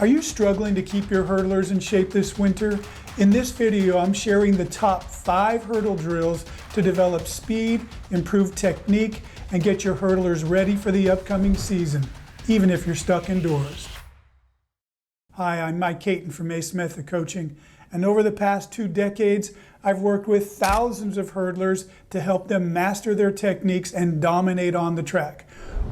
Are you struggling to keep your hurdlers in shape this winter? In this video, I'm sharing the top 5 hurdle drills to develop speed, improve technique, and get your hurdlers ready for the upcoming season, even if you're stuck indoors. Hi, I'm Mike Caton from Ace Method Coaching, and over the past 2 decades, I've worked with thousands of hurdlers to help them master their techniques and dominate on the track.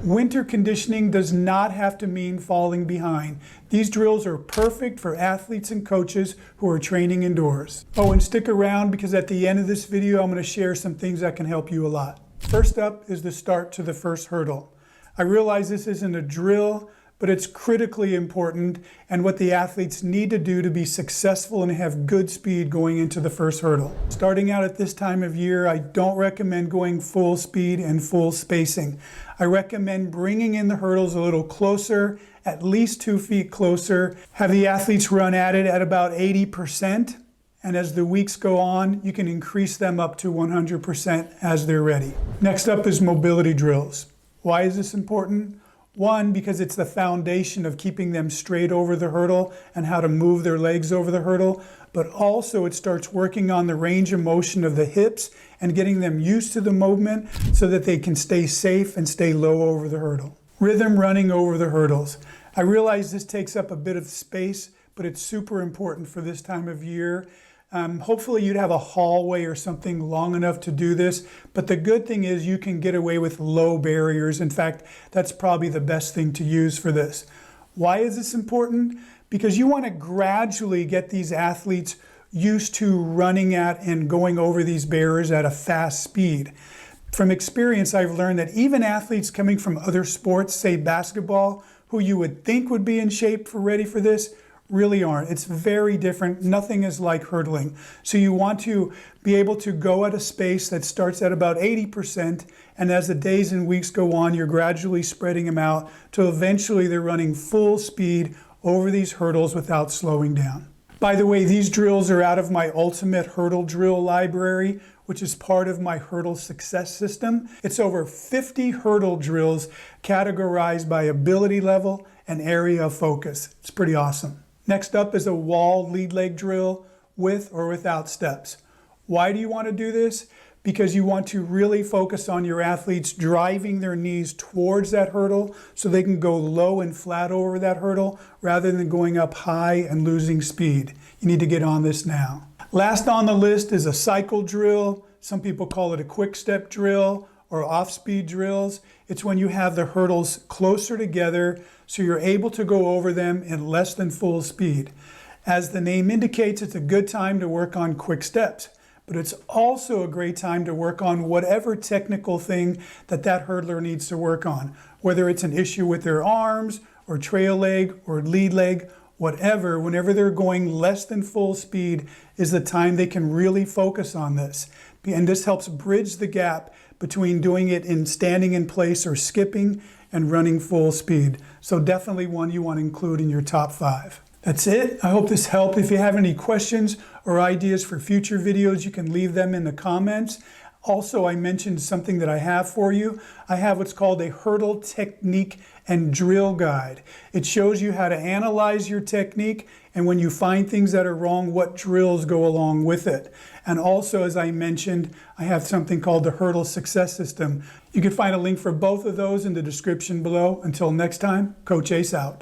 Winter conditioning does not have to mean falling behind. These drills are perfect for athletes and coaches who are training indoors. Oh, and stick around because at the end of this video, I'm going to share some things that can help you a lot. First up is the start to the first hurdle. I realize this isn't a drill, but it's critically important and what the athletes need to do to be successful and have good speed going into the first hurdle. Starting out at this time of year, I don't recommend going full speed and full spacing. I recommend bringing in the hurdles a little closer, at least 2 feet closer. Have the athletes run at it at about 80%. And as the weeks go on, you can increase them up to 100% as they're ready. Next up is mobility drills. Why is this important? One, because it's the foundation of keeping them straight over the hurdle and how to move their legs over the hurdle, but also it starts working on the range of motion of the hips and getting them used to the movement so that they can stay safe and stay low over the hurdle. Rhythm running over the hurdles. I realize this takes up a bit of space, but it's super important for this time of year. Hopefully you'd have a hallway or something long enough to do this, but the good thing is you can get away with low barriers. In fact, that's probably the best thing to use for this. Why is this important? Because you want to gradually get these athletes used to running at and going over these barriers at a fast speed. From experience, I've learned that even athletes coming from other sports, say basketball, who you would think would be in shape for ready for this, really aren't. It's very different. Nothing is like hurdling. So you want to be able to go at a space that starts at about 80%, and as the days and weeks go on, you're gradually spreading them out till eventually they're running full speed over these hurdles without slowing down. By the way, these drills are out of my Ultimate Hurdle Drill Library, which is part of my Hurdle Success System. It's over 50 hurdle drills categorized by ability level and area of focus. It's pretty awesome. Next up is a wall lead leg drill with or without steps. Why do you want to do this? Because you want to really focus on your athletes driving their knees towards that hurdle so they can go low and flat over that hurdle rather than going up high and losing speed. You need to get on this now. Last on the list is a cycle drill. Some people call it a quick step drill or off-speed drills. It's when you have the hurdles closer together so you're able to go over them in less than full speed. As the name indicates, it's a good time to work on quick steps, but it's also a great time to work on whatever technical thing that hurdler needs to work on, whether it's an issue with their arms or trail leg or lead leg, whatever. Whenever they're going less than full speed is the time they can really focus on this. And this helps bridge the gap between doing it in standing in place or skipping and running full speed. So definitely one you want to include in your top 5. That's it. I hope this helped. If you have any questions or ideas for future videos, you can leave them in the comments. Also, I mentioned something that I have for you. I have what's called a hurdle technique and drill guide. It shows you how to analyze your technique and when you find things that are wrong, what drills go along with it. And also, as I mentioned, I have something called the Hurdle Success System. You can find a link for both of those in the description below. Until next time, Coach Ace out.